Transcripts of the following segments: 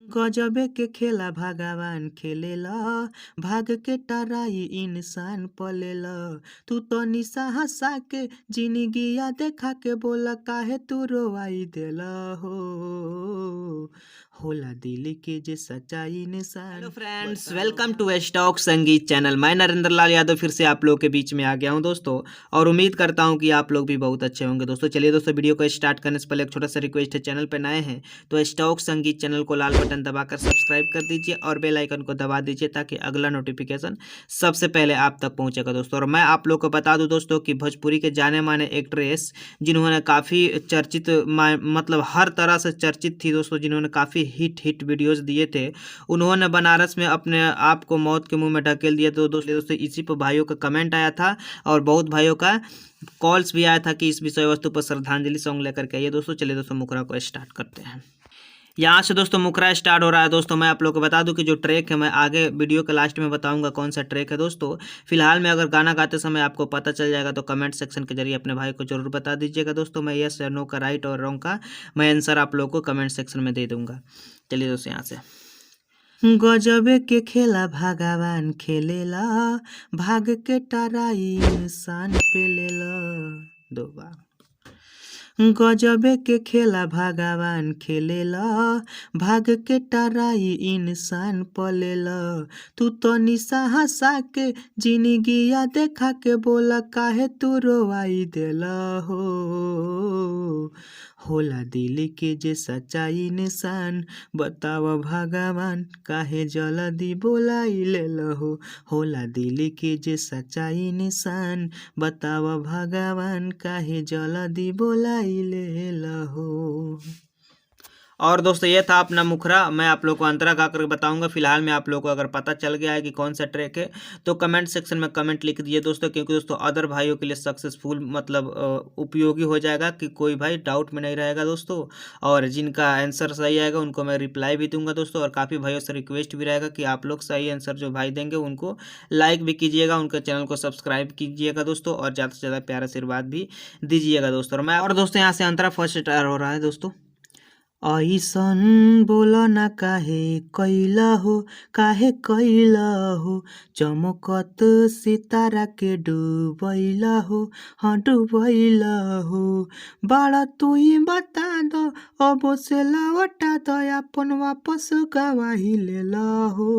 गजबे के खेला भगवान खेलेला, भाग के टराई इंसान पलेला। तू तो निशा हंसा के जिंदगिया देखा के बोला काहे तू रोवाई देला हो। होला दिल के जे सच्चाई इंसान। Hello friends, welcome to stock Sangeet channel. मैं नरेंद्र लाल यादव फिर से आप लोग के बीच में आ गया हूं दोस्तों, और उम्मीद करता हूं कि आप लोग भी बहुत अच्छे होंगे दोस्तों। चलिए दोस्तों, वीडियो को स्टार्ट करने से पहले एक छोटा सा रिक्वेस्ट है, चैनल पर नए हैं तो स्टॉक संगीत चैनल को लाल बटन दबाकर सब्सक्राइब कर दीजिए और बेल आइकन को दबा दीजिए ताकि अगला नोटिफिकेशन सबसे पहले आप तक पहुंचेगा दोस्तों। और मैं आप लोग को बता दूं दोस्तों कि भोजपुरी के जाने माने एक्ट्रेस जिन्होंने काफ़ी चर्चित मतलब हर तरह से चर्चित थी दोस्तों, जिन्होंने काफ़ी हिट वीडियोस दिए थे, उन्होंने बनारस में अपने आप को मौत के मुंह में ढकेल दिया। तो दोस्तों इसी पर भाइयों का कमेंट आया था और बहुत भाइयों का कॉल्स भी आया था कि इस विषय वस्तु पर श्रद्धांजलि सॉन्ग लेकर के आइए दोस्तों। चलिए दोस्तों, मुखरा को स्टार्ट करते हैं। यहाँ से दोस्तों मुखरा स्टार्ट हो रहा है दोस्तों। मैं आप लोग को बता दूं कि जो ट्रैक है मैं आगे वीडियो के लास्ट में बताऊंगा कौन सा ट्रैक है दोस्तों। फिलहाल में अगर गाना गाते समय आपको पता चल जाएगा तो कमेंट सेक्शन के जरिए अपने भाई को जरूर बता दीजिएगा दोस्तों। मैं यस या नो का, राइट और रॉन्ग का मैं आंसर आप लोग को कमेंट सेक्शन में दे दूंगा। चलिए दोस्तों, यहाँ से गजबे के खेला भगवान खेलेला, भाग के टराई इंसान पेलेला। दो बार गजबे के खेला भगवान खेलेला, भाग के टराई इंसान पलेला। तू तो निशा हंसा के जिंदगिया देखा के बोला काहे तू रोवाई देला हो। होला दिल के जे सच्चाई इंसान, बताव भगवान काहे जल्दी बोलाई लेला हो। होला दिल के जे सच्चाई इंसान, बताव भगवान काहे जल्दी बोलाई लेला हो। और दोस्तों ये था अपना मुखरा। मैं आप लोग को अंतरा गा कर बताऊंगा। फिलहाल में आप लोग को अगर पता चल गया है कि कौन सा ट्रैक है तो कमेंट सेक्शन में कमेंट लिख दिए दोस्तों, क्योंकि दोस्तों अदर भाइयों के लिए सक्सेसफुल मतलब उपयोगी हो जाएगा कि कोई भाई डाउट में नहीं रहेगा दोस्तों। और जिनका आंसर सही आएगा उनको मैं रिप्लाई भी दूंगा दोस्तों। और काफ़ी भाइयों से रिक्वेस्ट भी रहेगा कि आप लोग सही आंसर जो भाई देंगे उनको लाइक भी कीजिएगा, उनके चैनल को सब्सक्राइब कीजिएगा दोस्तों, और ज़्यादा से ज़्यादा प्यार आशीर्वाद भी दीजिएगा दोस्तों। और दोस्तों यहाँ से अंतरा फर्स्ट स्टार हो रहा है दोस्तों। ऐसन बोल ना काहे कैला हो, काहे कैला हो, चमकत सितारा के डूबैला हो, हाँ डूबैला हो। बाड़ा तू ही बता दो, अब से लौटा दो, अपन वापस गवाही लेला हो।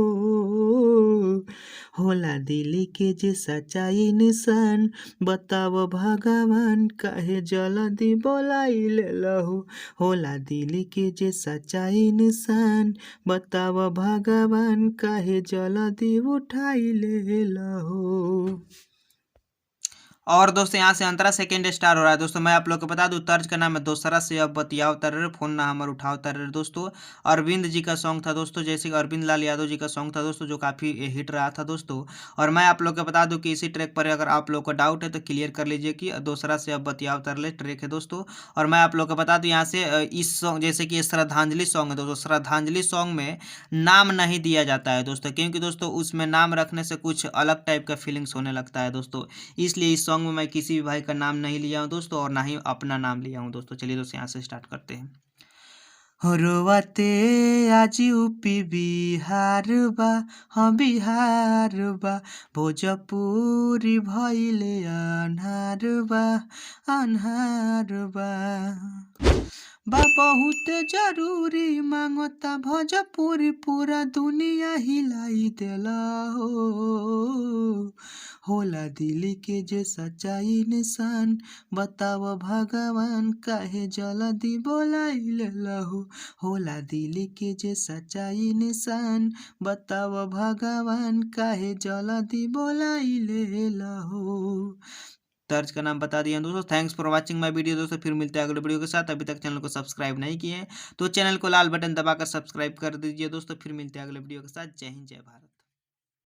होला दिल के जे सच्चाई निशान, बताव भगवान काहे जल्दी बोलाई लेला हो। होला दिल के जे सच्चाई इंसान, बताव भगवान काहे जल्दी उठाई लेला हो। और दोस्तों यहाँ से अंतरा सेकेंड स्टार हो रहा है दोस्तों। मैं आप लोग को बता दूं तर्ज का नाम है दोसरा से अब बतियाओ तरर, फोन ना हमर उठाओ तरर दोस्तों। अरविंद जी का सॉन्ग था दोस्तों, जैसे कि अरविंद लाल यादव जी का सॉन्ग था दोस्तों, जो काफ़ी हिट रहा था दोस्तों। और मैं आप लोग को बता दूं कि इसी ट्रैक पर अगर आप लोग को डाउट है तो क्लियर कर लीजिए कि दोसरा से अब बतियाओ तरले ट्रैक है दोस्तों। और मैं आप लोग को बता दूं यहाँ से इस सॉन्ग जैसे कि श्रद्धांजलि सॉन्ग है दोस्तों, श्रद्धांजलि सॉन्ग में नाम नहीं दिया जाता है दोस्तों, क्योंकि दोस्तों उसमें नाम रखने से कुछ अलग टाइप का फीलिंग्स होने लगता है दोस्तों। इसलिए इस सॉन्ग में मैं किसी भी भाई का नाम नहीं लिया हूँ दोस्तों, और ना ही अपना नाम लिया हूँ दोस्तों। चलिए दोस्तों यहाँ से स्टार्ट करते हैं। रोवते आज यूपी बिहार बा, हाँ बिहार बा, भोजपुरी भइले अन्हार बा, अन्हार बा। बहुत जरूरी मांगता भोजपुरी, पूरा दुनिया हिलाई देला हो। होला दिल के जे सच्चाई निशान, बताव भगवान काहे जल्दी बोलाई लेला हो। होला दिल के जे सच्चाई निशान, बताव भगवान काहे जल्दी बोलाई लेला हो। तर्ज का नाम बता दिया दोस्तों। Thanks for watching my video दोस्तों, फिर मिलते हैं अगले वीडियो के साथ। अभी तक चैनल को सब्सक्राइब नहीं किए हैं तो चैनल को लाल बटन दबाकर सब्सक्राइब कर दीजिए दोस्तों। फिर मिलते हैं अगले वीडियो के साथ। जय हिंद, जय भारत।